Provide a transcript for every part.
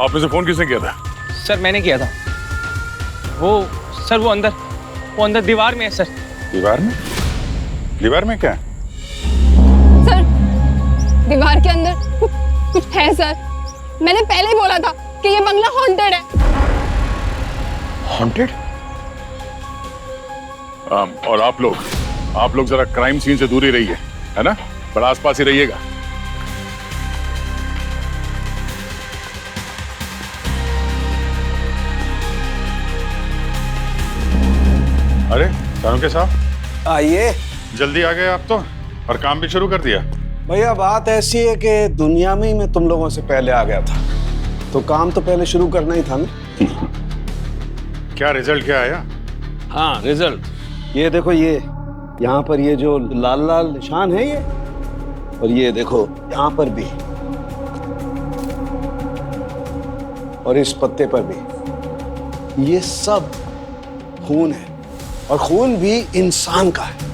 आप में से फोन किसने किया था? सर मैंने किया था। वो अंदर दीवार में है सर। दीवार में? दीवार में क्या है? सर दीवार के अंदर कुछ है सर। मैंने पहले ही बोला था कि ये बंगला हॉन्टेड है। हॉन्टेड? और आप लोग जरा क्राइम सीन से दूर ही रहिए, है ना? बड़ा आसपास ही रहिएगा। अरे चाणक्य साहब, आइए। जल्दी आ गए आप तो, और काम भी शुरू कर दिया। भैया बात ऐसी है कि दुनिया में ही मैं तुम लोगों से पहले आ गया था, तो काम तो पहले शुरू करना ही था ना। क्या रिजल्ट क्या आया? हाँ रिजल्ट ये देखो, ये यहाँ पर ये जो लाल लाल निशान है ये, और ये देखो यहाँ पर भी, और इस पत्ते पर भी, ये सब खून है, और खून भी इंसान का है।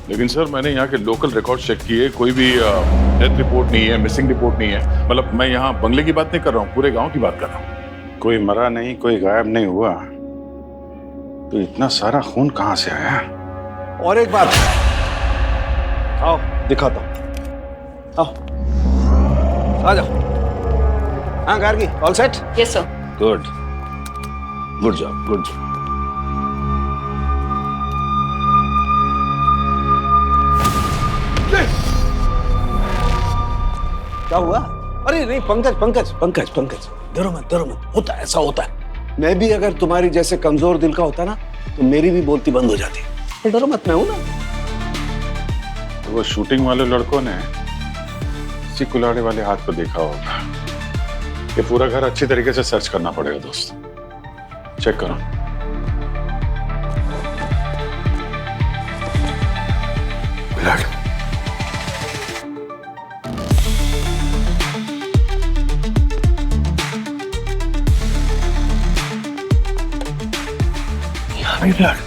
लेकिन सर मैंने यहाँ के लोकल रिकॉर्ड चेक किए, कोई भी डेथ रिपोर्ट नहीं है, मिसिंग रिपोर्ट नहीं है। मतलब मैं यहाँ बंगले की बात नहीं कर रहा हूँ, पूरे गांव की बात कर रहा हूँ। कोई मरा नहीं, कोई गायब नहीं हुआ, तो इतना सारा खून कहाँ से आया? और एक बात, आओ दिखाता हूँ, आओ आ जाओ। हाँ Gargi, all set? Yes sir. Good, good job, good job. क्या हुआ? अरे नहीं पंकज पंकज पंकज पंकज, डरो मत, होता है, ऐसा होता है। मैं भी अगर तुम्हारी जैसे कमजोर दिल का होता ना, तो मेरी भी बोलती बंद हो जाती। तो डरो मत, मैं हूं ना। तो वो शूटिंग वाले लड़कों ने इसी कुल्हाड़ी वाले हाथ को देखा होगा। ये पूरा घर अच्छी तरीके से सर्च करना पड़ेगा दोस्त। चेक करो। ब्लड। यहाँ भी ब्लड।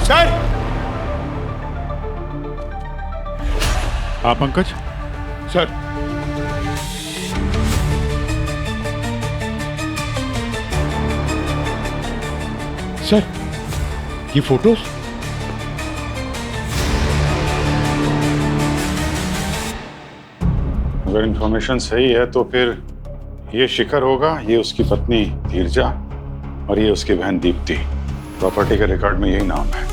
सर! आप पंकज? सर सर, ये फोटोज? अगर इंफॉर्मेशन सही है तो फिर ये शिखर होगा, ये उसकी पत्नी धीरजा, और ये उसकी बहन दीप्ति। प्रॉपर्टी के रिकॉर्ड में यही नाम है।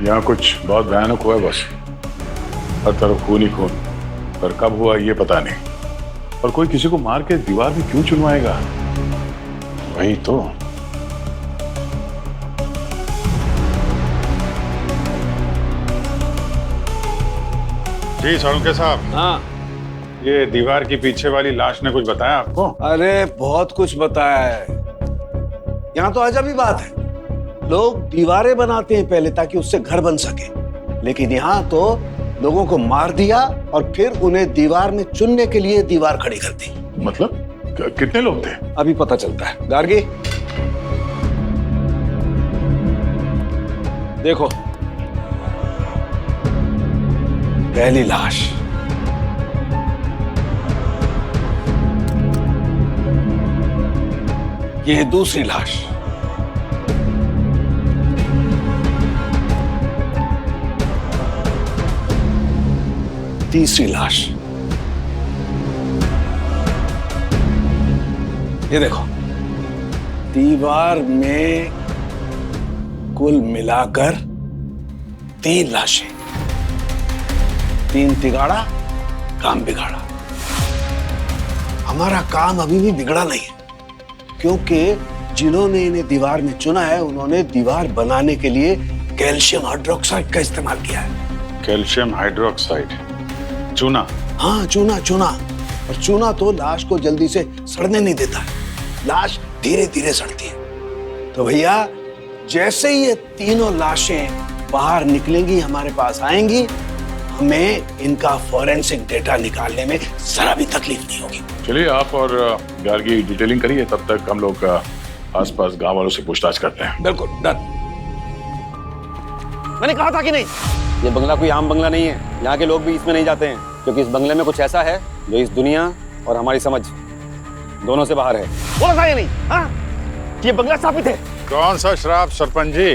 यहाँ कुछ बहुत भयानक हुआ है बस। हर तरफ खून ही खून, पर कब हुआ ये पता नहीं। और कोई किसी को मार के दीवार में क्यों चुनवाएगा? वही तो। जी चाणक्य साहब। हाँ ये दीवार की पीछे वाली लाश ने कुछ बताया आपको? अरे बहुत कुछ बताया है। यहाँ तो अजब ही बात है, लोग दीवारें बनाते हैं पहले ताकि उससे घर बन सके, लेकिन यहाँ तो लोगों को मार दिया और फिर उन्हें दीवार में चुनने के लिए दीवार खड़ी कर दी। मतलब कितने लोग थे? अभी पता चलता है। गार्गी देखो, पहली लाश, ये दूसरी लाश, तीसरी लाश, ये देखो। दीवार में कुल मिलाकर 3 लाशें। 3 तिगाड़ा, काम बिगाड़ा। हमारा काम अभी भी बिगड़ा नहीं है, क्योंकि जिन्होंने इन्हें दीवार में चुना है उन्होंने दीवार बनाने के लिए कैल्शियम हाइड्रोक्साइड का इस्तेमाल किया है। Calcium hydroxide? चूना? हाँ चूना, चूना। और चूना तो लाश को जल्दी से सड़ने नहीं देता है, लाश धीरे धीरे सड़ती है। तो भैया जैसे ही ये तीनों लाशें बाहर निकलेंगी, हमारे पास आएंगी, हमें इनका फॉरेंसिक डेटा निकालने में जरा भी तकलीफ नहीं होगी। चलिए आप और गार्गी डिटेलिंग करिए, तब तक हम लोग आसपास गांव वालों से पूछताछ करते हैं। बिल्कुल डन। मैंने कहा था कि नहीं, ये बंगला कोई आम बंगला नहीं है। यहाँ के लोग भी इसमें नहीं जाते हैं, क्योंकि इस बंगले में कुछ ऐसा है जो इस दुनिया और हमारी समझ दोनों से बाहर है। बोला था या नहीं? हाँ, ये बंगला स्थापित है। कौन सा शराब सरपंच जी?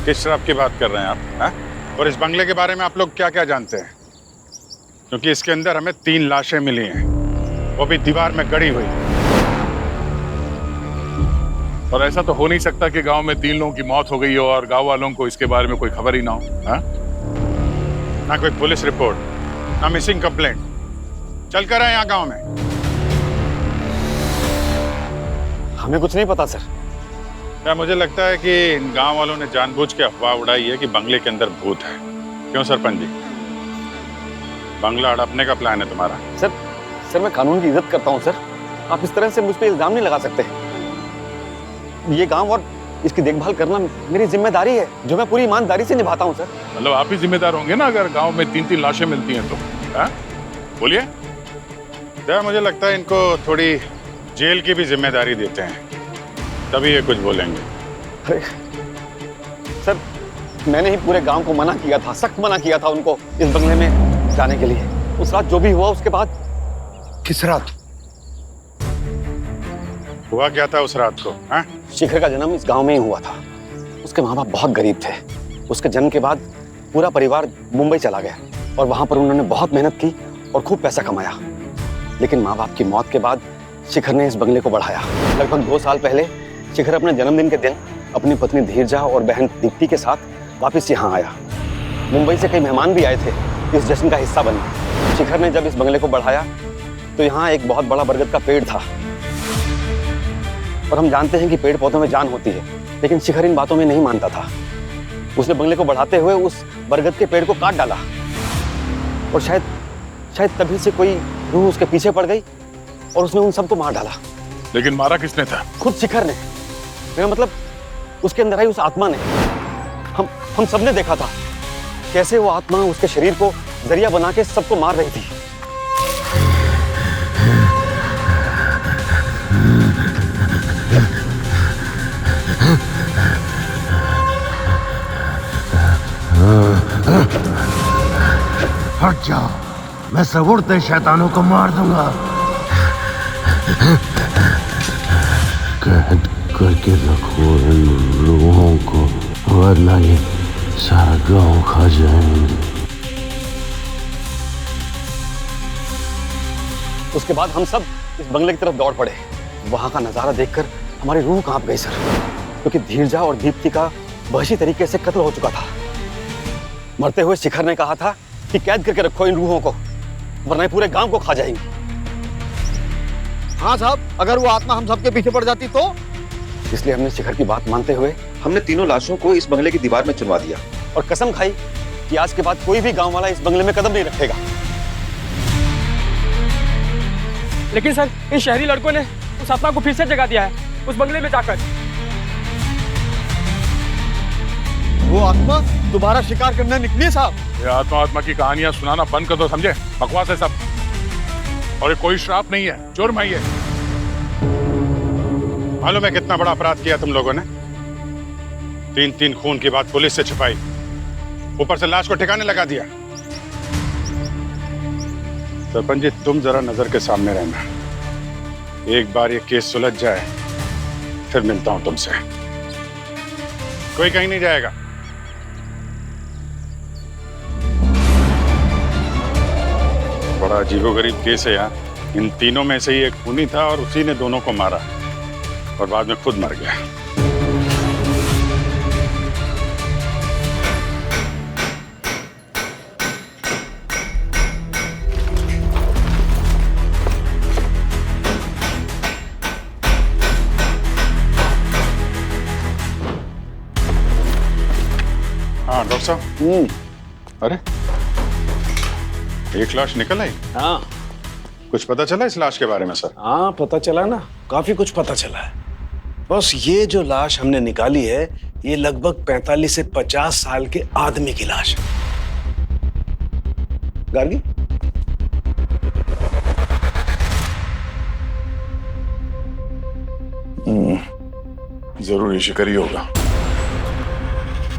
किस शराब की बात कर रहे हैं आप? हाँ? और इस बंगले के बारे में आप लोग क्या क्या जानते हैं? क्योंकि इसके अंदर हमें 3 लाशें मिली हैं, वो भी दीवार में गड़ी हुई। और ऐसा तो हो नहीं सकता कि गांव में 3 लोगों की मौत हो गई हो और गांव वालों को इसके बारे में कोई खबर ही ना हो। हाँ? ना कोई पुलिस रिपोर्ट, ना मिसिंग कंप्लेंट। चल कर आए यहाँ गांव में। हमें कुछ नहीं पता सर। क्या मुझे लगता है कि इन गांव वालों ने जानबूझ के अफवाह उड़ाई है कि बंगले के अंदर भूत है। क्यों सरपंच जी? बंगला हड़पने का प्लान है तुम्हारा? सर मैं कानून की इज्जत करता हूँ सर। आप इस तरह से मुझ पर इल्जाम नहीं लगा सकते। ये गांव और इसकी देखभाल करना मेरी जिम्मेदारी है, जो मैं पूरी ईमानदारी से निभाता हूँ सर। मतलब आप ही जिम्मेदार होंगे ना अगर गांव में 3-3 लाशें मिलती हैं तो। हाँ? बोलिए। क्या मुझे लगता है इनको थोड़ी जेल की भी जिम्मेदारी देते हैं, तभी ये कुछ बोलेंगे। अरे सर, मैंने ही पूरे गांव को मना किया था, सख्त मना किया था उनको इस बंगले में जाने के लिए। उस रात जो भी हुआ उसके बाद। किस रात? हुआ क्या था उस रात को? हाँ? शिखर का जन्म इस गांव में ही हुआ था। उसके माँ बाप बहुत गरीब थे। उसके जन्म के बाद पूरा परिवार मुंबई चला गया और वहां पर उन्होंने बहुत मेहनत की और खूब पैसा कमाया। लेकिन माँ बाप की मौत के बाद शिखर ने इस बंगले को बढ़ाया। लगभग 2 साल पहले शिखर अपने जन्मदिन के दिन अपनी पत्नी धीरजा और बहन दीप्ति के साथ वापस यहाँ आया। मुंबई से कई मेहमान भी आए थे इस जश्न का हिस्सा बने। शिखर ने जब इस बंगले को बढ़ाया तो यहाँ एक बहुत बड़ा बरगद का पेड़ था। और हम जानते हैं कि पेड़ पौधों में जान होती है, लेकिन शिखर इन बातों में नहीं मानता था। उसने बंगले को बढ़ाते हुए उस बरगद के पेड़ को काट डाला और शायद तभी से कोई रूह उसके पीछे पड़ गई और उसने उन सबको मार डाला। लेकिन मारा किसने था? खुद शिखर ने। मेरा मतलब उसके अंदर आई उस आत्मा ने। हम सबने देखा था कैसे वो आत्मा उसके शरीर को जरिया बना के सबको मार रही थी। हट जाओ, मैं सब उड़ते शैतानों को मार दूंगा। कैद करके रखो इन लोगों को, वरना ये सारा गांव खा जाएंगे। उसके बाद हम सब इस बंगले की तरफ दौड़ पड़े। वहां का नजारा देखकर हमारी रूह कांप गई सर, क्योंकि धीरजा और दीप्ति का वहशी तरीके से कत्ल हो चुका था। मरते हुए शिखर ने कहा था कि कैद करके रखो इन रूहों को, वरना पूरे गांव को खा जाएंगे। हाँ साहब, अगर वो आत्मा हम सबके पीछे पड़ जाती तो? इसलिए हमने शिखर की बात मानते हुए हमने तीनों लाशों को इस बंगले की दीवार में चुनवा दिया और कसम खाई कि आज के बाद कोई भी गांव वाला इस बंगले में कदम नहीं रखेगा। लेकिन सर, इन शहरी लड़कों ने उस आत्मा को फिर से जगा दिया है उस बंगले में जाकर। वो आत्मा दोबारा शिकार करने निकली साहब। ये आत्मा की कहानियां सुनाना बंद कर दो, समझे? बकवास है सब। और ये कोई श्राप नहीं है, जुर्म है ये। मालूम है कितना बड़ा अपराध किया तुम लोगों ने? 3 खून की बात पुलिस से छिपाई, ऊपर से लाश को ठिकाने लगा दिया। सरपंच जी, तुम जरा नजर के सामने रहना। एक बार ये केस सुलझ जाए फिर मिलता हूं तुमसे। कोई कहीं नहीं जाएगा। बड़ा अजीबोगरीब केस है यार। इन तीनों में से ही एक खूनी था और उसी ने दोनों को मारा और बाद में खुद मर गया। हाँ डॉक्टर साहब। अरे, एक लाश निकल आई। हाँ कुछ पता चला इस लाश के बारे में सर? हाँ, पता चला ना, काफी कुछ पता चला है। बस ये जो लाश हमने निकाली है, ये लगभग 45 से 50 साल के आदमी की लाश है। गार्गी, जरूर ये शिकारी होगा।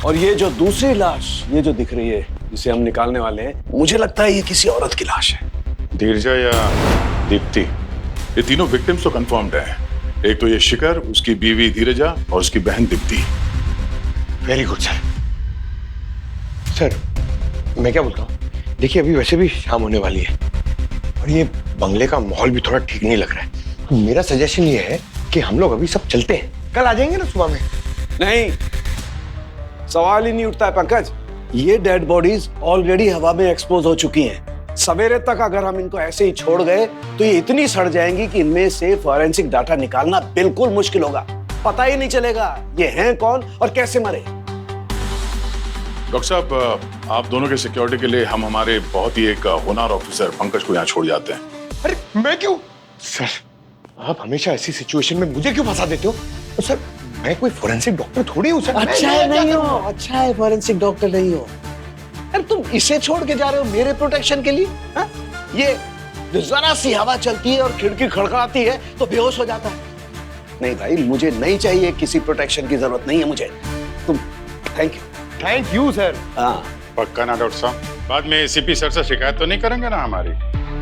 और ये जो दूसरी लाश, ये जो दिख रही है, जिसे हम निकालने वाले हैं, मुझे लगता है ये किसी औरत की लाश है। धीरजा या दीप्ति? ये तीनों विक्टिम्स तो कंफर्म्ड हैं। एक तो ये शिखर, उसकी बीवी धीरजा और उसकी बहन Deepti. Very good sir. Sir मैं क्या बोलता हूँ, देखिए अभी वैसे भी शाम होने वाली है और ये बंगले का माहौल भी थोड़ा ठीक नहीं लग रहा है। तो मेरा सजेशन ये है कि हम लोग अभी सब चलते हैं, कल आ जाएंगे ना सुबह में। नहीं, सवाल ही नहीं उठता है पंकज। ये डेड बॉडीज ऑलरेडी हवा में एक्सपोज हो चुकी हैं। सवेरे तक अगर हम इनको ऐसे ही छोड़ गए तो ये इतनी सड़ जाएंगी कि इनमें से फॉरेंसिक डाटा निकालना बिल्कुल मुश्किल होगा। पता ही नहीं चलेगा ये हैं कौन और कैसे मरे। डॉक्टर साहब, आप दोनों के सिक्योरिटी के लिए हम हमारे बहुत ही एक होनहार ऑफिसर पंकज को यहाँ छोड़ जाते हैं। अरे मैं क्यों? सर आप हमेशा ऐसी सिचुएशन में मुझे क्यों फंसा देते हो? तो सर मैं कोई फोरेंसिक डॉक्टर थोड़ी हूँ सर। अच्छा है नहीं हो, अच्छा है फॉरेंसिक डॉक्टर नहीं हो। अरे तुम इसे छोड़ के जा रहे हो मेरे प्रोटेक्शन के लिए? हा? ये जो जरा सी हवा चलती है और खिड़की खड़खड़ाती है तो बेहोश हो जाता है। नहीं भाई, मुझे नहीं चाहिए, किसी प्रोटेक्शन की जरूरत नहीं है मुझे। तुम थैंक यू सर। हाँ पक्का ना डॉक्टर साहब? बाद में एसीपी सर से शिकायत तो नहीं करेंगे ना हमारी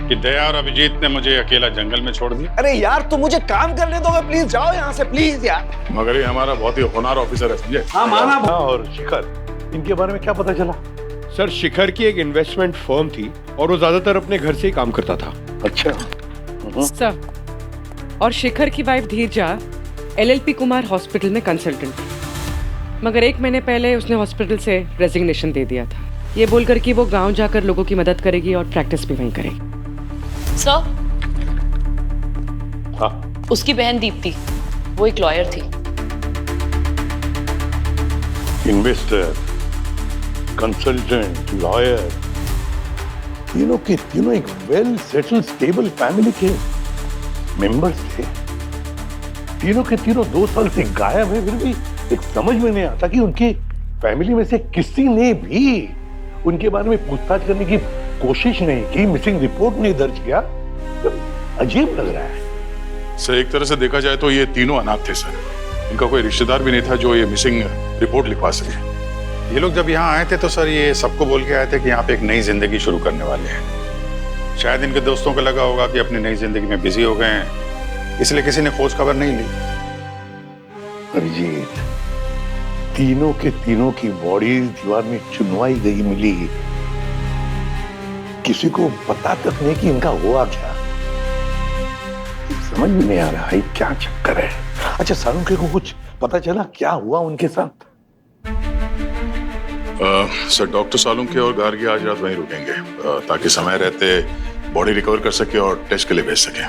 कि दया और अभिजीत ने मुझे अकेला जंगल में छोड़ दिया? अरे यार तुम मुझे काम करने दो, प्लीज जाओ यहाँ से प्लीज यार। मगर ये हमारा बहुत ही होनहार ऑफिसर है, समझे? हाँ माना। और शिखर, इनके बारे में क्या पता चला? सर शिखर की एक इन्वेस्टमेंट फर्म थी और वो ज्यादातर अपने घर से ही काम करता था। अच्छा। सर, और शिखर की वाइफ धीरजा एलएलपी कुमार हॉस्पिटल में कंसल्टेंट थी, मगर 1 महीने पहले उसने हॉस्पिटल से रेजिग्नेशन दे दिया था, ये बोलकर कि वो गांव जाकर लोगों की मदद करेगी और प्रैक्टिस भी वहीं करेगी। सर, हाँ, उसकी बहन दीप्ति, वो एक लॉयर थी। इन्वेस्टर, कंसल्टेंट, लॉयर, तीनों के तीनों एक वेल सेटल्ड स्टेबल फैमिली के मेंबर्स थे। तीनों के तीनों 2 साल से गायब है, फिर भी एक समझ में नहीं आता कि उनकी फैमिली में से किसी ने भी उनके बारे में पूछताछ करने की कोशिश नहीं की, मिसिंग रिपोर्ट नहीं दर्ज किया। तो अजीब लग रहा है सर। एक तरह से देखा जाए तो ये तीनों अनाथ थे सर। इनका कोई रिश्तेदार भी नहीं था जो ये मिसिंग रिपोर्ट लिखवा सके। ये लोग जब यहाँ आए थे तो सर ये सबको बोल के आए थे कि यहाँ पे एक नई जिंदगी शुरू करने वाले हैं। शायद इनके दोस्तों को लगा होगा कि अपनी नई जिंदगी में बिजी हो गए हैं, इसलिए किसी ने खोज खबर नहीं ली। अभिजीत, तीनों के तीनों की बॉडी दीवार में चुनवाई गई मिली, किसी को पता तक नहीं कि इनका हुआ क्या। समझ में नहीं आ रहा है क्या चक्कर है। अच्छा, सालुंखे को कुछ पता चला क्या हुआ उनके साथ? सर, डॉक्टर सालुंखे और गार्गी आज रात वहीं रुकेंगे ताकि समय रहते बॉडी रिकवर कर सके और टेस्ट के लिए भेज सके।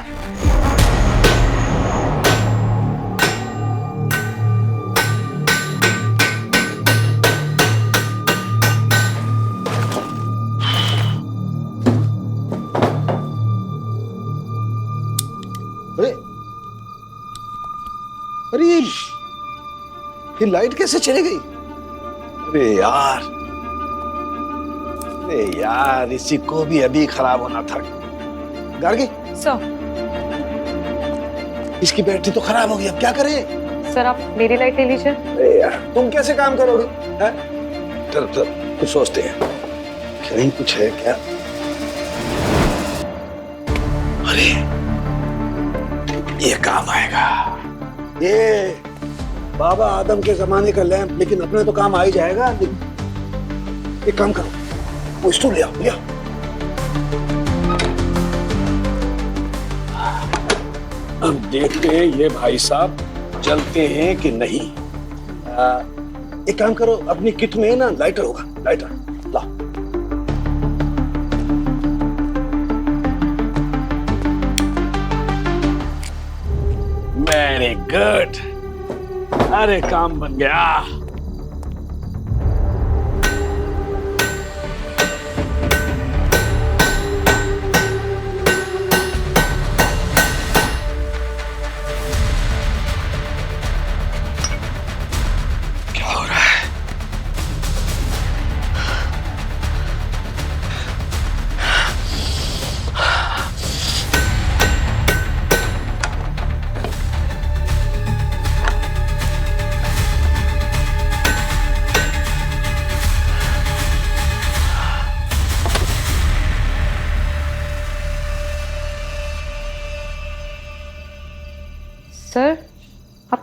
अरे ये लाइट कैसे चली गई? अरे यार इसी को भी अभी खराब होना था। गार्गी सर, इसकी बैटरी तो खराब हो गई, अब क्या करें? सर आप मेरी लाइट ले लीजिए। अरे यार तुम कैसे काम करोगे? चल कुछ सोचते हैं, कहीं कुछ है क्या? अरे ये काम आएगा, ये बाबा आदम के जमाने का लैंप, लेकिन अपने तो काम आ ही जाएगा। एक काम करो, वो स्टूल ले आओ। अब देखते हैं ये भाई साहब जलते हैं कि नहीं। एक काम करो, अपनी किट में ना लाइटर होगा, लाइटर ला। वेरी गुड, अरे काम बन गया।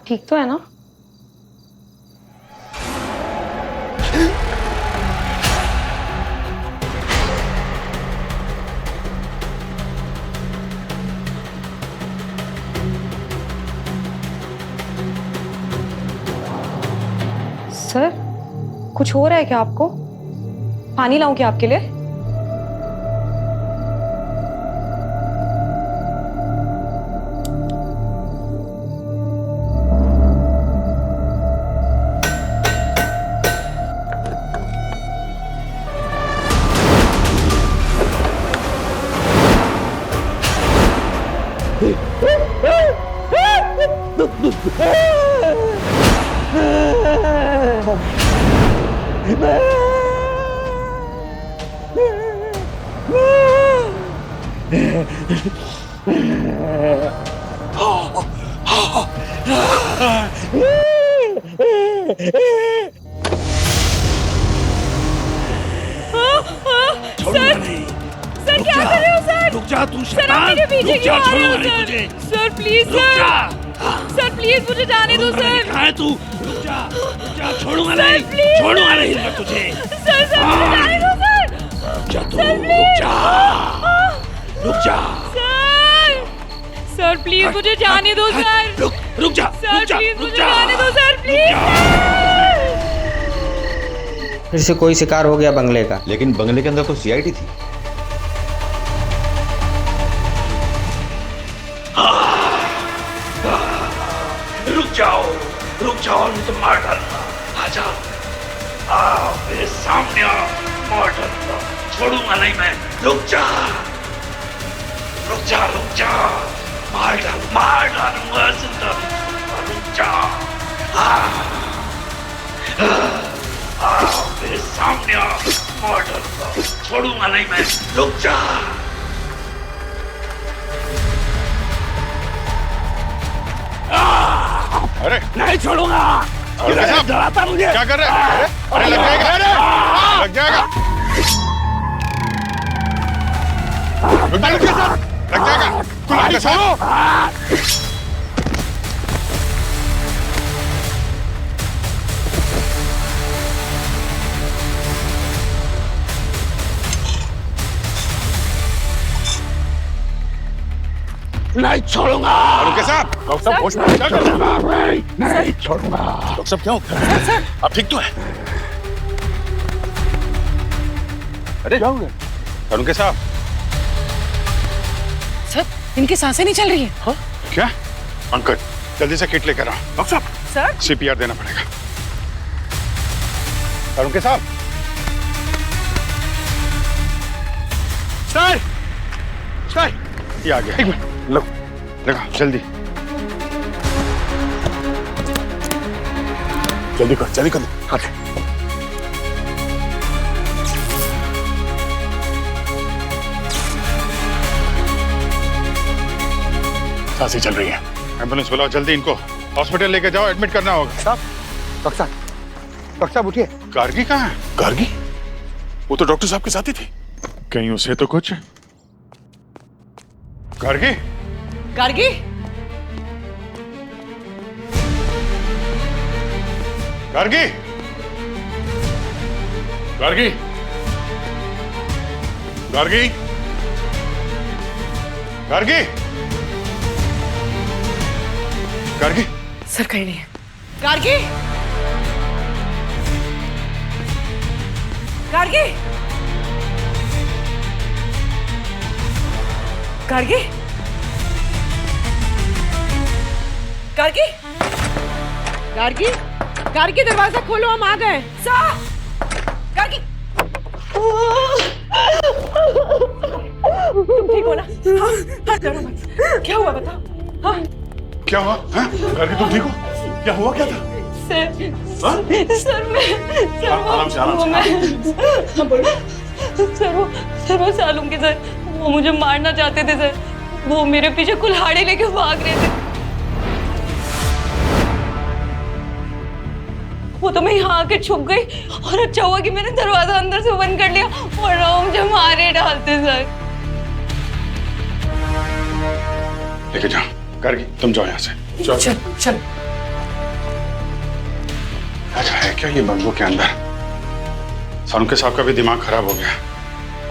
ठीक तो है ना? सर, कुछ हो रहा है क्या आपको? पानी लाऊं क्या आपके लिए? सर क्या कर रहे हो सर? रुक जा तू सर, आप मेरे पीछे क्यों आ रहे हो sir? Sir please sir, sir please मुझे जाने दो सर। कहाँ है तू? रुक जा, छोड़ूंगा नहीं, छोड़ूंगा नहीं मैं तुझे। सर सर मुझे जाने दो सर। रुक जा तू, रुक जा सर। सर प्लीज मुझे जाने दो सर। रुक जा सर, प्लीज मुझे जाने दो सर, प्लीज। फिर से कोई शिकार हो गया बंगले का। लेकिन बंगले के अंदर तो सीआईडी थी। रुक जाओ नहीं तो मार डालूंगा। आ जाओ, आओ मेरे सामने आओ, मार डालूंगा, छोड़ूंगा नहीं मैं। रुक जा, रुक जा, रुक जा, मार डालूंगा जिंदा। रुक जा, आओ मेरे सामने आओ, मार डालूंगा, छोड़ूंगा नहीं मैं। रुक जा। अरे नहीं छोड़ूंगा। डराता मुझे। क्या कर रहे हैं? अरे लग जाएगा, लग जाएगा, लग जाएगा, छोड़ो। नहीं छोड़ूंगा। रुके साहब, डॉक्टर साहब होश में क्या कर रहे हैं? नहीं छोड़ूंगा। डॉक्टर साहब क्या हो गया? आप ठीक तो है? अरे क्या हो गया? अरुण के साहब। सर, इनकी सांसें नहीं चल रही है। हाँ? क्या? अंकल जल्दी से किट लेकर आओ। डॉक्टर साहब। सर? सीपीआर देना पड़ेगा। अरुण के साहब। सर, सर, ये आ गया। एक मिनट, लो, लगा जल्दी। जल्दी कर, जल्दी कर। हाँ। सांसें चल रही है। एम्बुलेंस बुलाओ जल्दी, इनको हॉस्पिटल लेके जाओ, एडमिट करना होगा। डॉक्टर साहब उठिए। गार्गी कहाँ है? गार्गी? वो तो डॉक्टर साहब के साथ ही थी। कहीं उसे तो कुछ। गार्गी? गार्गी? गार्गी? गार्गी? गार्गी? गार्गी? गार्गी? सर कहीं नहीं है। गार्गी? गार्गी? गार्गी? गार्गी? गार्गी? गार्गी दरवाजा खोलो, हम आ गए। गार्गी? तुम ठीक हो ना? हाँ, हाँ, डरो मत। क्या हुआ बताओ? हाँ? क्या हुआ? हाँ? गार्गी तुम ठीक हो? क्या हुआ, क्या था? सर आराम से, आराम से। वो सालूम के सर, वो मुझे मारना चाहते थे सर। वो मेरे पीछे कुल्हाड़ी लेके भाग रहे थे। वो तो मैं यहाँ आके छुप गई और अच्छा हुआ कि मैंने दरवाजा अंदर से बंद कर लिया और वो मुझे मारे डालते सर। लेके जाओ। गार्गी तुम जाओ यहाँ से। चल चल। अरे है क्या ये बंबू के अंदर? सालुंके साहब का भी दिमाग खराब हो गया।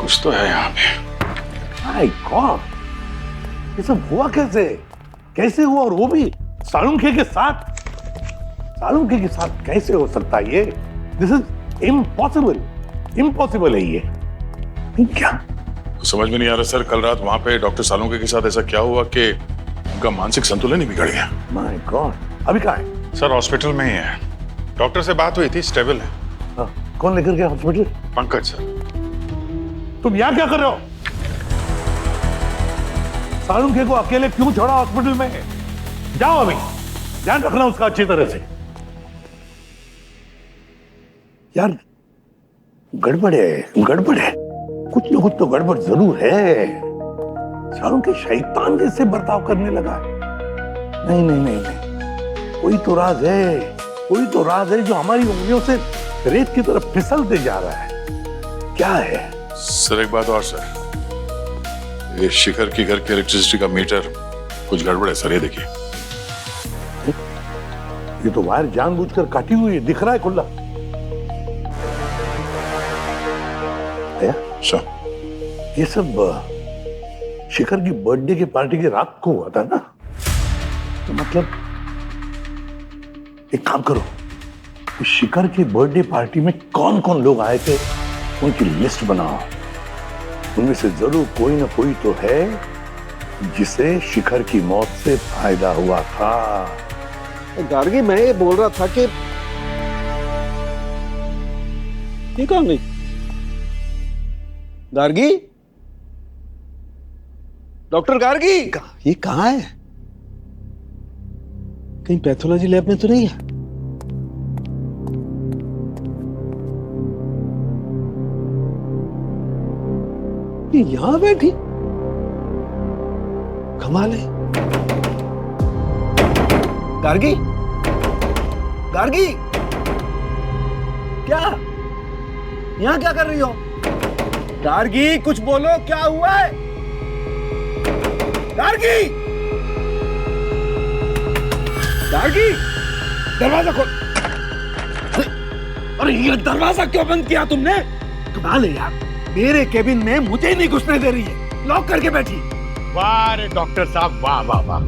कुछ तो है यहाँ पे। माय गॉड, ये सब हुआ कैसे? कैसे हुआ? और वो भी सालुंके के साथ? सालुंके के साथ कैसे हो सकता है ये? This is impossible. इम्पॉसिबल है ये। क्या कुछ समझ में नहीं आ रहा सर। कल रात वहां पे डॉक्टर सालुंके के साथ ऐसा क्या हुआ कि उनका मानसिक संतुलन ही बिगड़ गया? माय गॉड, अभी कहाँ है? सर हॉस्पिटल में ही है। डॉक्टर से बात हुई थी, स्टेबल है। हाँ, कौन लेकर गया हॉस्पिटल? पंकज सर। तुम यहाँ क्या कर रहे हो? सालुंके को अकेले क्यों छोड़ा हॉस्पिटल में? जाओ अभी, ध्यान रखना उसका अच्छी तरह से। यार गड़बड़ है, गड़बड़ है। कुछ ना कुछ तो गड़बड़ जरूर है। सालुंके शैतान जैसे बर्ताव करने लगा। नहीं नहीं नहीं नहीं, कोई तो राज है, कोई तो राज है जो हमारी उंगलियों से रेत की तरफ फिसलते जा रहा है। क्या है? सर एक बात और सर, ये शिखर की घर के इलेक्ट्रिसिटी का मीटर कुछ गड़बड़ है सर। ये देखिए, ये तो वायर जानबूझकर काटी हुई है, दिख रहा है खुला। सर ये सब शिखर की बर्थडे की पार्टी की रात को हुआ था ना? तो मतलब एक काम करो, इस शिखर की बर्थडे पार्टी में कौन कौन लोग आए थे उनकी लिस्ट बनाओ। उनमें से जरूर कोई ना कोई तो है जिसे शिखर की मौत से फायदा हुआ था। गार्गी, मैं ये बोल रहा था कि ये कौन नहीं? गार्गी, डॉक्टर गार्गी, ये कहाँ है? कहीं पैथोलॉजी लैब में तो नहीं है? ये यहां बैठी? कमाल है। गार्गी, गार्गी, क्या यहां क्या कर रही हो? गार्गी, कुछ बोलो, क्या हुआ है? गार्गी, गार्गी, दरवाजा खोल। अरे ये दरवाजा क्यों बंद किया तुमने? कमाल है यार, मेरे केबिन में मुझे नहीं घुसने दे रही है, लॉक करके बैठी। वाह रे डॉक्टर साहब, वाह वाह वाह।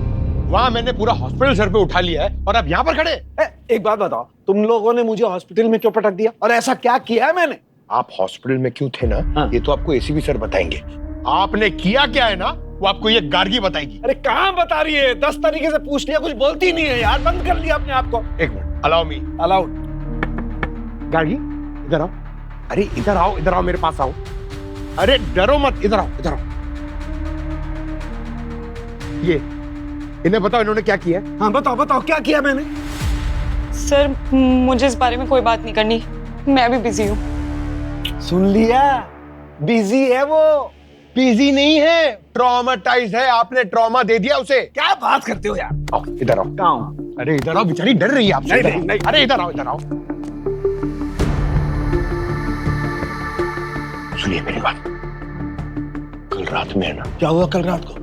वहां मैंने पूरा हॉस्पिटल सर पे उठा लिया है और अब यहाँ पर खड़े। एक बात बताओ, तुम लोगों ने मुझे हॉस्पिटल में क्यों पटक दिया और ऐसा क्या किया है मैंने? आप हॉस्पिटल में क्यों थे ना, हाँ। ये तो आपको एसीपी सर बताएंगे। आपने किया क्या है ना, वो आपको ये गार्गी बताएगी। अरे कहाँ बता रही है? 10 तरीके से पूछ लिया, कुछ बोलती नहीं है यार। बंद कर लिया अपने आप को। एक minute, allow me. Allowed. Gargi, इधर आओ। अरे इधर आओ, इधर आओ, मेरे पास आओ। अरे डरो मत, इधर आओ, इधर आओ। ये इन्हें बताओ इन्होंने क्या किया? हाँ बताओ, बताओ क्या किया मैंने? सर मुझे इस बारे में कोई बात नहीं करनी, मैं अभी बिजी हूँ। सुन लिया, बिजी है वो। बिजी नहीं है, ट्रॉमाटाइज है। आपने ट्रॉमा दे दिया उसे। क्या बात करते हो यार? आओ इधर आओ। कहाँ हूँ? अरे इधर आओ, बेचारी डर रही है आपसे। नहीं, नहीं। अरे इधर आओ, इधर आओ। सुनिए मेरी बात। कल रात में है ना, क्या हुआ कल रात को?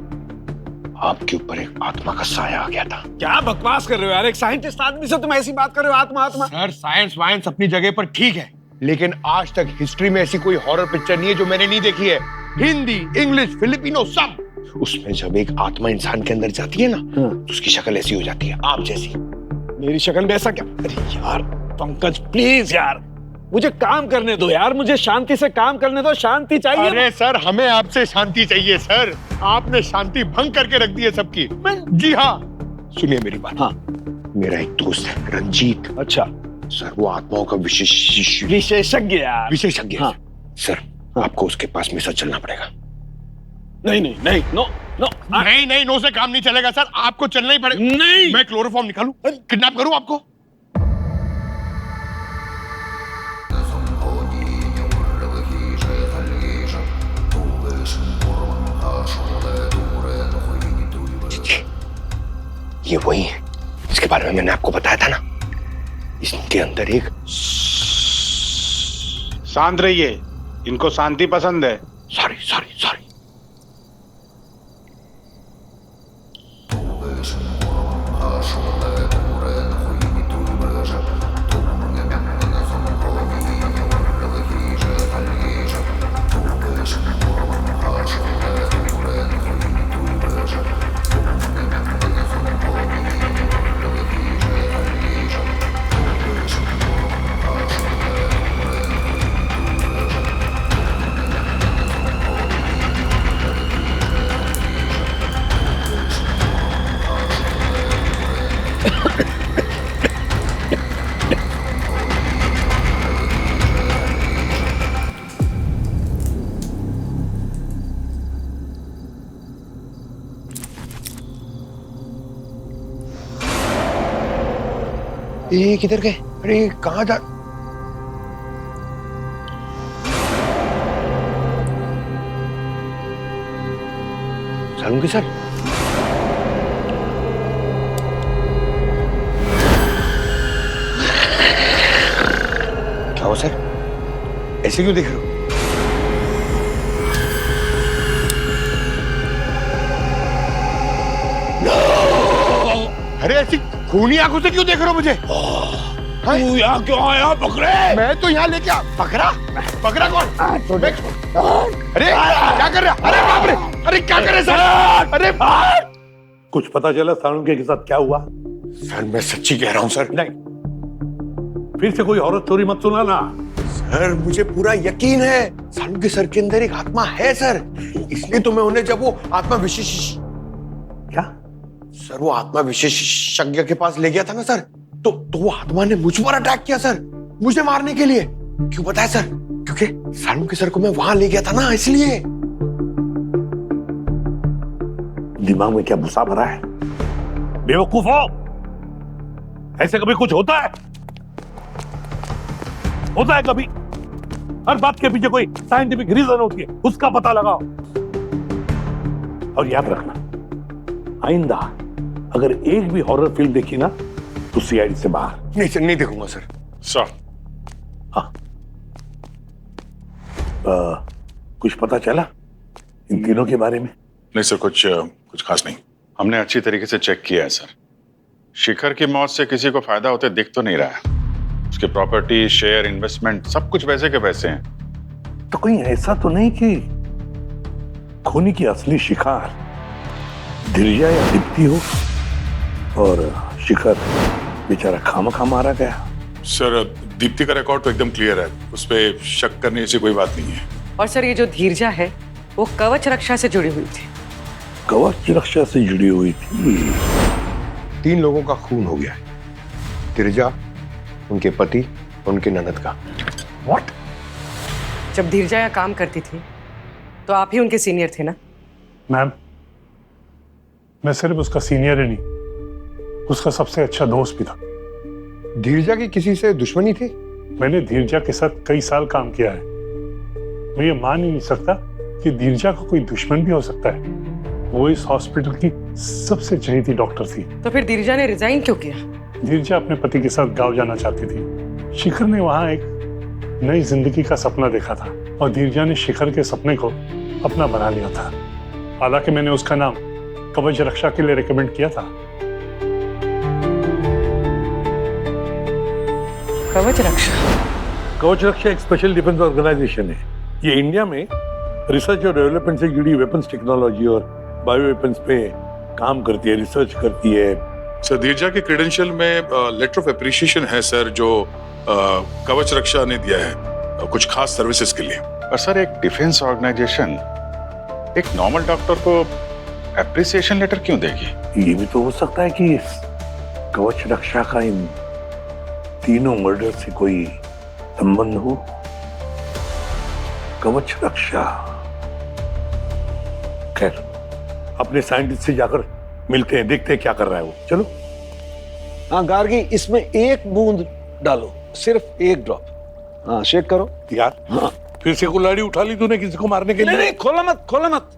आपके ऊपर एक आत्मा का साया आ गया था। क्या बकवास कर रहे हो यार? एक साइंटिस्ट आदमी से तुम ऐसी बात कर रहे हो? आत्मा आत्मा? सर साइंस वाइंस अपनी जगह पर ठीक है, लेकिन आज तक हिस्ट्री में ऐसी कोई हॉरर पिक्चर नहीं है जो मैंने नहीं देखी है। हिंदी, इंग्लिश, फिलिपिनो सब। उसमें जब एक आत्मा इंसान के अंदर जाती है ना, तो उसकी शक्ल ऐसी हो जाती है, आप जैसी। मेरी शक्ल में ऐसा क्या? अरे यार पंकज, प्लीज यार, मुझे काम करने दो यार, मुझे शांति से काम करने दो। शांति चाहिए। अरे सर, हमें आपसे शांति चाहिए सर। आपने शांति भंग करके रख दी है सबकी। जी हाँ, सुनिए मेरी बात। हाँ, मेरा एक दोस्त है रंजीत। अच्छा सर, वो आत्माओं का विशेषज्ञ यार। विशेषज्ञ। हाँ। सर, आपको उसके पास में सर चलना पड़ेगा। नहीं नहीं नहीं, नो नो, नहीं नहीं, नो से काम नहीं चलेगा सर, आपको चलना ही पड़ेगा। नहीं, मैं क्लोरोफॉर्म निकालूं, किडनैप करूं आपको? ये वही है इसके बारे में मैंने आपको बताया था ना। इसके अंदर एक। शांत रहिए, इनको शांति पसंद है। Sorry sorry sorry. ये किधर गए? अरे कहाँ जा? सालुंके सर, क्या हो सर? ऐसे क्यों देख रहे हो? अरे ऐसी खूनी आंखों से क्यों देख रहे हो मुझे? तू यहाँ क्यों आया बकरे? मैं तो यहाँ लेके आ। पकड़ा? पकड़ा कौन? अरे क्या कर रहे? अरे बाप रे! अरे क्या कर रहे सर? अरे कुछ पता चला सालुंके के साथ क्या हुआ? सर मैं सच्ची कह रहा हूँ सर। नहीं, फिर से कोई औरत स्टोरी मत सुनाना। सर मुझे पूरा यकीन है सालुंके सर के अंदर एक आत्मा है सर, इसलिए तो मैं उन्हें जब वो आत्मा विशेष क्या? सर वो आत्मा विशेषज्ञ के पास ले गया था ना सर, तो वो आत्मा ने मुझ पर अटैक किया सर, मुझे मारने के लिए। क्यों बताया सर? क्योंकि सालुंके सर को मैं वहां ले गया था ना, इसलिए। दिमाग में क्या भूसा भरा है? बेवकूफ हो? ऐसे कभी कुछ होता है? होता है कभी? हर बात के पीछे कोई साइंटिफिक रीजन होती है, उसका पता लगाओ। और याद रखना, आइंदा अगर एक भी हॉरर फिल्म देखी ना तो सीआईडी से बाहर। नहीं सर, नहीं देखूंगा सर। सर, हाँ, कुछ पता चला इन तीनों के बारे में? नहीं सर, कुछ खास नहीं। हमने अच्छी तरीके से चेक किया है सर। शिखर की मौत से किसी को फायदा होते दिख तो नहीं रहा है। उसके प्रॉपर्टी, शेयर, इन्वेस्टमेंट सब कुछ वैसे के वैसे हैं। तो कहीं ऐसा तो नहीं कि खूनी की असली शिकार धीरजा या दीप्ति हो और शिखर बेचारा खामखा मारा गया? सर, दीप्ति का रिकॉर्ड तो एकदम क्लियर है, उस पर शक करने जैसी कोई बात नहीं है। और सर ये जो धीरजा है वो कवच रक्षा से जुड़ी हुई थी। कवच रक्षा से जुड़ी हुई थी? 3 लोगों का खून हो गया है, धीरजा, उनके पति, उनके ननद का। व्हाट? जब धीरजा यहाँ काम करती थी तो आप ही उनके सीनियर थे ना? मैम, मैं सिर्फ उसका सीनियर ही नहीं, उसका सबसे अच्छा दोस्त भी था। धीरजा की किसी से दुश्मनी थी? मैंने धीरजा के साथ कई साल काम किया है। मैं ये मान ही नहीं सकता कि धीरजा का कोई दुश्मन भी हो सकता है। वो इस हॉस्पिटल की सबसे चहेती डॉक्टर थी। तो फिर धीरजा ने रिजाइन क्यों किया? धीरजा अपने पति के साथ गांव जाना चाहती थी। शिखर ने वहां एक नई जिंदगी का सपना देखा था और धीरजा ने शिखर के सपने को अपना बना लिया था। हालांकि मैंने उसका नाम कवच रक्षा के लिए रिकमेंड किया था। कवच रक्षा? कवच रक्षा एक स्पेशल डिफेंस ऑर्गेनाइजेशन है। ये इंडिया में रिसर्च और डेवलपमेंट से जुड़ी वेपन्स टेक्नोलॉजी और बायो वेपन्स पे काम करती है, रिसर्च करती है। सर, धीरजा के क्रेडेंशियल में लेटर ऑफ एप्रिसिएशन है सर, जो कवच रक्षा ने दिया है कुछ खास सर्विसेज के लिए। और सर, एक डिफेंस ऑर्गेनाइजेशन एक नॉर्मल डॉक्टर को एप्रिसिएशन लेटर क्यों देगी? ये भी तो हो सकता है कि कवच रक्षा का इन तीनों मर्डर से कोई संबंध हो। कवच रक्षा, खैर अपने साइंटिस्ट से जाकर मिलते हैं, देखते हैं क्या कर रहा है वो। चलो। हाँ गार्गी, इसमें एक बूंद डालो, सिर्फ एक ड्रॉप। हाँ शेक करो यार। हाँ। फिर से कुल्हाड़ी उठा ली तूने किसी को मारने के लिए? नहीं, खोला मत, खोला मत।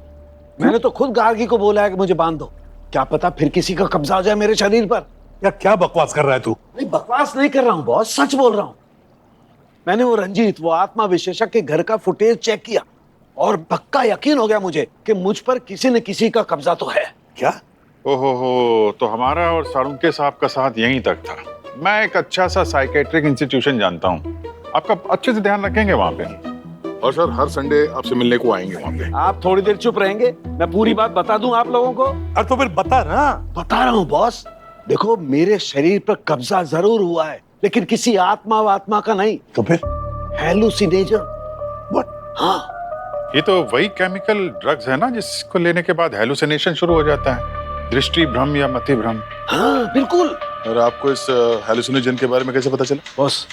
मैंने तो खुद गार्गी को बोला है कि मुझे बांध दो, क्या पता फिर किसी का कब्जा हो जाए मेरे शरीर पर। यार क्या बकवास कर रहा है तू? नहीं बकवास नहीं कर रहा हूँ बॉस, सच बोल रहा हूँ। मैंने वो रंजीत, वो आत्मा विशेषज्ञ के घर का फुटेज चेक किया और पक्का यकीन हो गया मुझे कि मुझ पर किसी न किसी का कब्जा तो है। क्या? ओहो, तो हमारा और सालुंके साहब का साथ यहीं तक था। मैं एक अच्छा सा साइकेट्रिक इंस्टीट्यूशन जानता हूँ, आपका अच्छे से ध्यान रखेंगे वहाँ पे। और सर, हर संडे आपसे मिलने को आएंगे वहाँ पे। आप थोड़ी देर चुप रहेंगे, मैं पूरी बात बता दूं आप लोगों को। अरे तो फिर बता ना। बता रहा हूँ बॉस। देखो, मेरे शरीर पर कब्जा जरूर हुआ है, लेकिन किसी आत्मा का नहीं। तो फिर? हेलुसिनेशन। हाँ, ये तो वही केमिकल ड्रग्स है ना जिसको लेने के बाद हेलुसिनेशन शुरू हो जाता है, दृष्टि भ्रम या मति भ्रम। हाँ बिल्कुल। और आपको इस हेलुसिनोजन के बारे में कैसे पता चला? बॉस,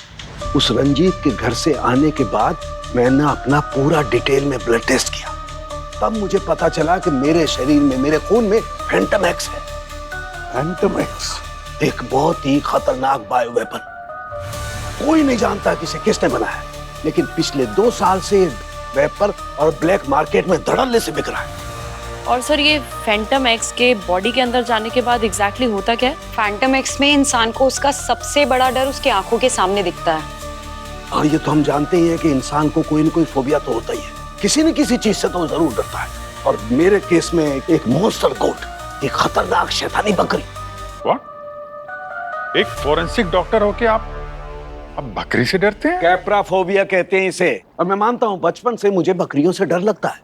उस रंजीत के घर से आने के बाद मैंने अपना पूरा डिटेल में ब्लड टेस्ट किया, तब मुझे पता चला कि मेरे शरीर में, मेरे खून में फैंटम एक्स है। Phantom x? एक बहुत ही खतरनाक बायो वेपन। कोई नहीं जानता कि इसे किसने बनाया, लेकिन पिछले 2 साल से वेपन और ब्लैक मार्केट में धड़ल्ले से बिक रहा है। और सर, ये फैंटम एक्स के बॉडी के अंदर जाने के बाद एग्जैक्टली होता क्या है? फैंटम एक्स में इंसान को उसका सबसे बड़ा डर उसकी आंखों के सामने दिखता है। और ये तो हम जानते ही हैं कि इंसान को कोई न कोई फोबिया तो होता ही है, किसी न किसी चीज से तो जरूर डरता है। और मेरे केस में एक मॉन्स्टर गोट, एक खतरनाक शैतानी बकरी। व्हाट? एक फोरेंसिक डॉक्टर होके आप बकरी से डरते हैं? कैप्राफोबिया कहते हैं इसे। और मैं मानता हूँ बचपन से मुझे बकरियों से डर लगता है।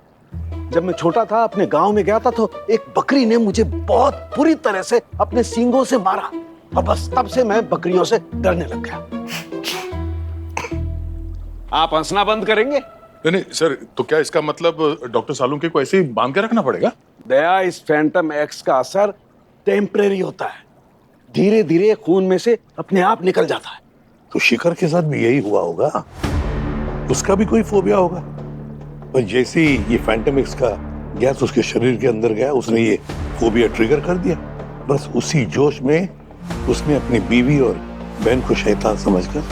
जब मैं छोटा था, अपने गांव में गया था, तो एक बकरी ने मुझे बहुत बुरी तरह से अपने सींगों से मारा, और बस तब से मैं बकरियों से डरने लग गया। आप हंसना बंद करेंगे? नहीं सर, तो क्या इसका मतलब डॉक्टर सालुंके को ऐसे ही बांध के रखना पड़ेगा? दया, इस फैंटम एक्स का असर टेम्परेरी होता है, धीरे धीरे खून में से अपने आप निकल जाता है। तो शिखर के साथ भी यही हुआ होगा, उसका भी कोई फोबिया होगा। और जैसे ही ये फैंटम एक्स का गैस उसके शरीर के अंदर गया, उसने ये फोबिया ट्रिगर कर दिया। बस उसी जोश में उसने अपनी बीवी और बहन को शैतान समझकर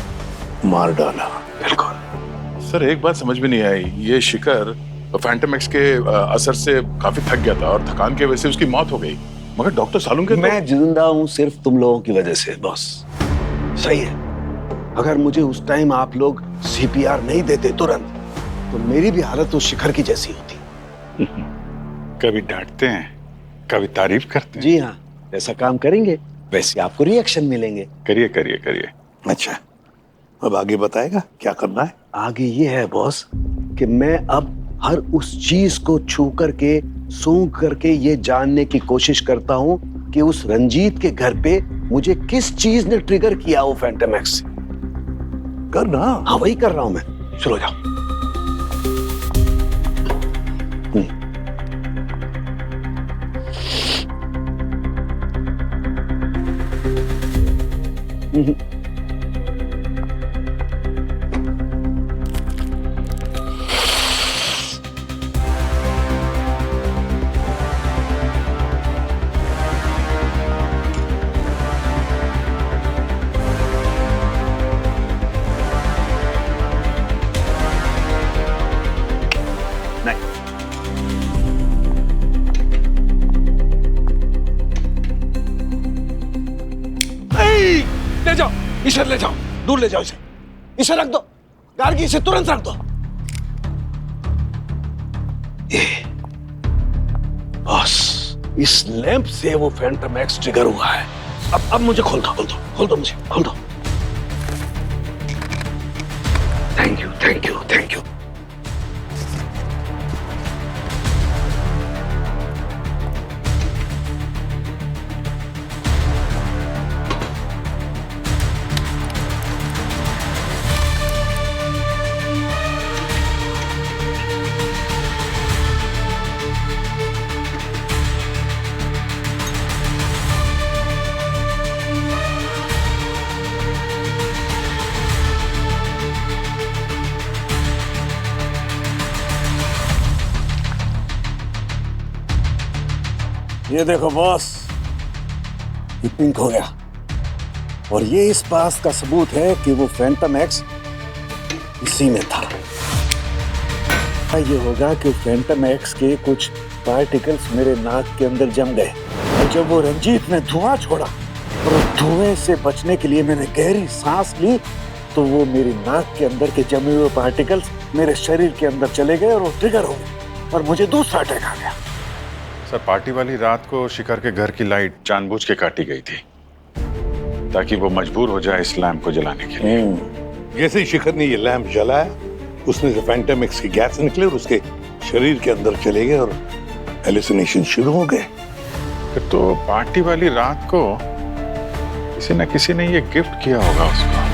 मार डाला। बिल्कुल सर, एक बात समझ में नहीं आई, ये शिखर फैंटम एक्स के असर से काफी थक गया था और थकान की वजह से उसकी मौत हो गई, मगर डॉक्टर सालुंके मैं जिंदा हूं सिर्फ तुम लोगों की वजह से बॉस। सही है, अगर मुझे उस टाइम आप लोग सीपीआर नहीं देते तुरंत, तो मेरी भी हालत उस शिखर की जैसी होती। कभी डांटते हैं, कभी तारीफ करते हैं। जी हाँ, ऐसा काम करेंगे वैसे आपको रिएक्शन मिलेंगे। करिए करिए करिए। अच्छा, अब आगे बताएगा क्या करना है? आगे ये है बॉस कि मैं अब हर उस चीज को छू करके, सूंघ करके ये जानने की कोशिश करता हूँ कि उस रंजीत के घर पे मुझे किस चीज ने ट्रिगर किया वो फैंटम एक्स। करना? हाँ, वही कर रहा हूं मैं। चलो जाओ। ले जाओ इसे, ले जाओ, दूर ले जाओ इसे। इसे रख दो गार्गी, इसे तुरंत रख दो। बस इस लैंप से वो फैंटम एक्स ट्रिगर हुआ है। अब मुझे खोल दो, खोल दो, खोल दो, मुझे खोल दो। Thank you, thank you, thank you. ये देखो बॉस, ये पिंक हो गया, और ये इस बात का सबूत है कि वो फैंटम एक्स इसी में था। ये होगा कि फैंटम एक्स के कुछ पार्टिकल्स मेरे नाक के अंदर जम गए, और जब वो रंजीत ने धुआं छोड़ा और धुएं से बचने के लिए मैंने गहरी सांस ली, तो वो मेरी नाक के अंदर के जमे हुए पार्टिकल्स मेरे शरीर के अंदर चले गए और वो ट्रिगर हो गए, और मुझे दूसरा अटैक आ गया। सर, पार्टी वाली रात को शिखर के घर की लाइट जानबूझ के काटी गई थी ताकि वो मजबूर हो जाए इस लैंप को जलाने के लिए। जैसे ही शिखर ने ये लैंप जलाया, उसमें से फैंटम एक्स की गैस निकले और उसके शरीर के अंदर चले गए और हेलुसिनेशन शुरू हो गए। फिर तो पार्टी वाली रात को किसी न किसी ने ये गिफ्ट किया होगा उसको।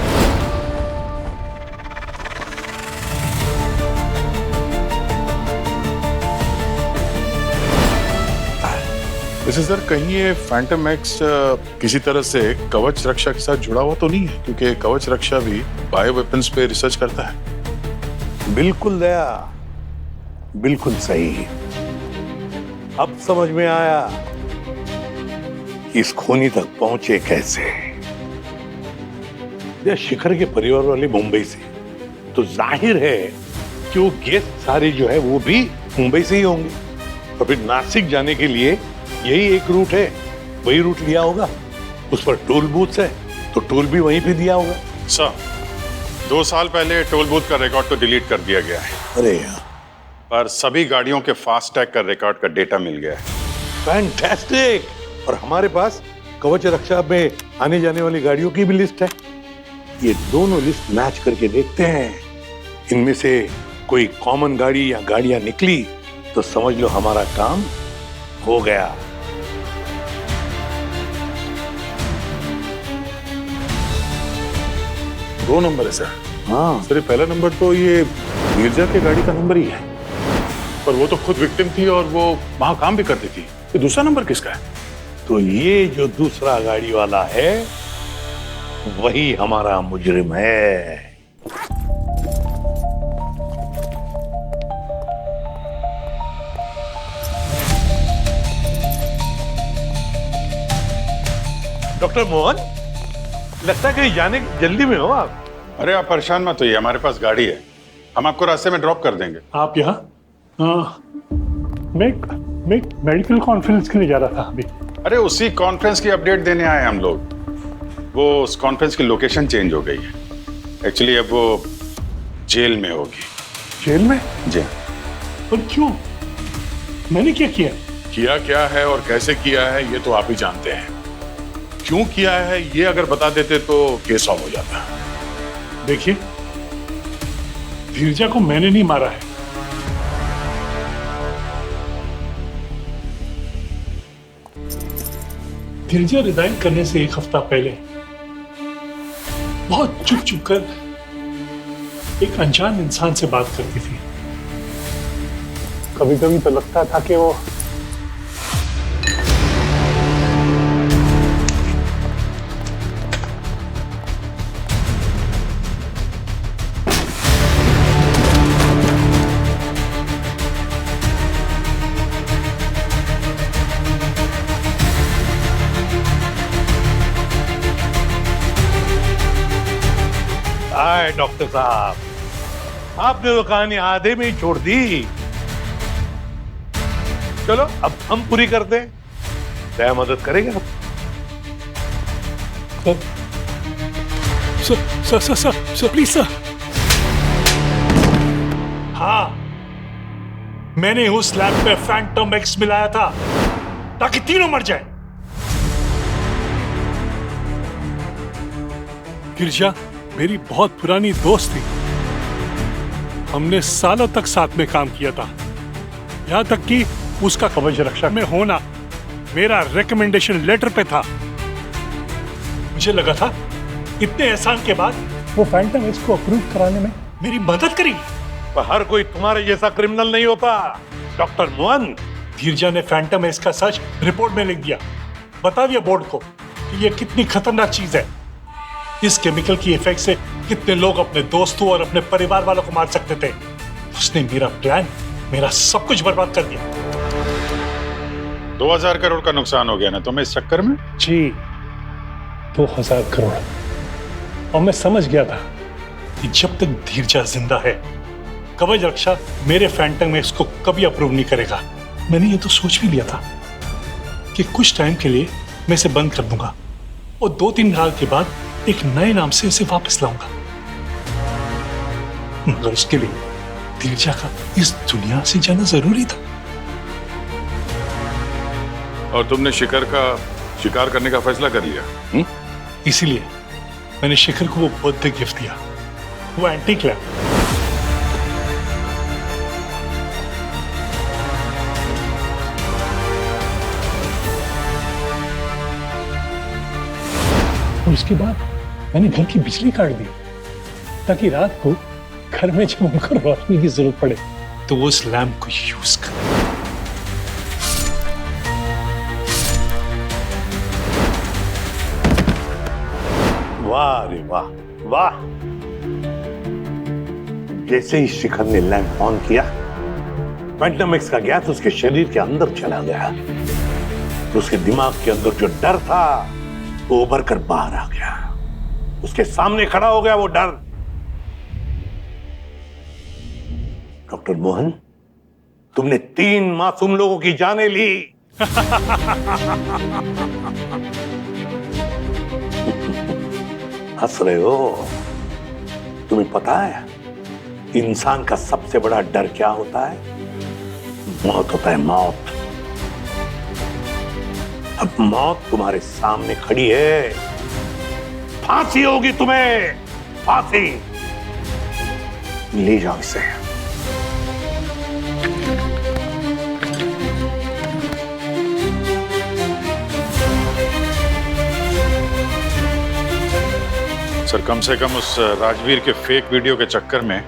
वैसे सर, कहीं ये फैंटम एक्स किसी तरह से कवच रक्षा के साथ जुड़ा हुआ तो नहीं है? क्योंकि कवच रक्षा भी बायो वेपन्स पे रिसर्च करता है। बिल्कुल दया, बिल्कुल सही। अब समझ में आया। इस खूनी तक पहुंचे कैसे? या शिखर के परिवार वाले मुंबई से, तो जाहिर है कि वो गेस्ट सारे जो है वो भी मुंबई से ही होंगे। और फिर नासिक जाने के लिए यही एक रूट है, वही रूट लिया होगा। उस पर टोल बूथ है तो टोल भी वहीं पे दिया होगा। सर, 2 साल पहले टोल बूथ का रिकॉर्ड तो डिलीट कर दिया गया है। अरे यार, पर सभी गाड़ियों के फास्टैग का रिकॉर्ड का डेटा मिल गया है। फैंटास्टिक। और हमारे पास कवच रक्षा में आने जाने वाली गाड़ियों की भी लिस्ट है। ये दोनों लिस्ट मैच करके देखते हैं, इनमें से कोई कॉमन गाड़ी या गाड़ियां निकली तो समझ लो हमारा काम हो गया। दो नंबर है सर। हाँ सर, पहला नंबर तो ये नीरजा की गाड़ी का नंबर ही है, पर वो तो खुद विक्टिम थी और वो वहां काम भी करती थी। ये दूसरा नंबर किसका है? तो ये जो दूसरा गाड़ी वाला है वही हमारा मुजरिम है। डॉक्टर मोहन, लगता है कि जाने की जल्दी में हो आप। अरे आप परेशान मत होइए, हमारे पास गाड़ी है, हम आपको रास्ते में ड्रॉप कर देंगे। आप यहाँ? मैं एक मेडिकल कॉन्फ्रेंस के लिए जा रहा था अभी। अरे उसी कॉन्फ्रेंस की अपडेट देने आए हम लोग। वो उस कॉन्फ्रेंस की लोकेशन चेंज हो गई है। एक्चुअली अब वो जेल में होगी। जेल में? जी। पर क्यों? मैंने क्या किया? किया क्या है और कैसे किया है ये तो आप ही जानते हैं। क्यों किया है ये अगर बता देते तो केस सॉल्व हो जाता। देखिए, धीरजा को मैंने नहीं मारा है। धीरजा रिजाइन करने से 1 हफ्ता पहले बहुत चुप चुप कर एक अनजान इंसान से बात करती थी। कभी कभी तो लगता था कि वो हाय डॉक्टर साहब, आपने तो कहानी आधे में ही छोड़ दी। चलो अब हम पूरी करते हैं। क्या मदद करेंगे आप? Sir please sir. हाँ, मैंने उस लैब पे फैंटम एक्स मिलाया था ताकि तीनों मर जाए। गिरजा मेरी बहुत पुरानी दोस्त थी। हमने सालों तक साथ में काम किया था, यहां तक कि उसका कवच रक्षा में होना मेरा रिकमेंडेशन लेटर पे था। मुझे लगा था इतने एहसान के बाद वो फैंटम एक्स को अप्रूव कराने में मेरी मदद करेगी। पर हर कोई तुम्हारे जैसा क्रिमिनल नहीं होता डॉक्टर मोहन। धीरजा ने फैंटम एक्स का सच रिपोर्ट में लिख दिया, बता दिया बोर्ड को कि ये कितनी खतरनाक चीज है। इस केमिकल की इफेक्ट से कितने लोग अपने दोस्तों और अपने परिवार वालों को मार सकते थे। उसने मेरा प्लान, मेरा सब कुछ बर्बाद कर दिया। 2000 करोड़ का नुकसान हो गया ना तुम्हें इस चक्कर में? जी, 2000 करोड़। और मैं समझ गया था कि जब तक धीरजा जिंदा है, कवच रक्षा मेरे फैंटम एक्स को कभी अप्रूव नहीं करेगा। मैंने ये तो सोच भी लिया था कि कुछ टाइम के लिए मैं इसे बंद कर दूंगा और 2-3 साल के बाद एक नए नाम से इसे वापस लाऊंगा। मगर उसके लिए धीरजा का इस दुनिया से जाना जरूरी था। और तुमने शिखर का शिकार करने का फैसला कर लिया? इसीलिए मैंने शिखर को वो बर्थडे गिफ्ट दिया, वो एंटीक लैम्प। और उसके बाद मैंने घर की बिजली काट दी ताकि रात को घर में जब उनको रोशनी की जरूरत पड़े तो वो उस लैम्प को यूज कर। वाह रे वाह वाह। जैसे ही शिखर ने लैंप ऑन किया, फैंटम एक्स का गैस उसके शरीर के अंदर चला गया और उसके दिमाग के अंदर जो डर था वो उभर कर बाहर आ गया। उसके सामने खड़ा हो गया वो डर। डॉक्टर मोहन, तुमने 3 मासूम लोगों की जानें ली। हंस रहे हो? तुम्हें पता है इंसान का सबसे बड़ा डर क्या होता है? मौत होता है, मौत। अब मौत तुम्हारे सामने खड़ी है, फांसी होगी तुम्हें, फांसी। ले जाओ इसे। सर, कम से कम उस राजवीर के फेक वीडियो के चक्कर में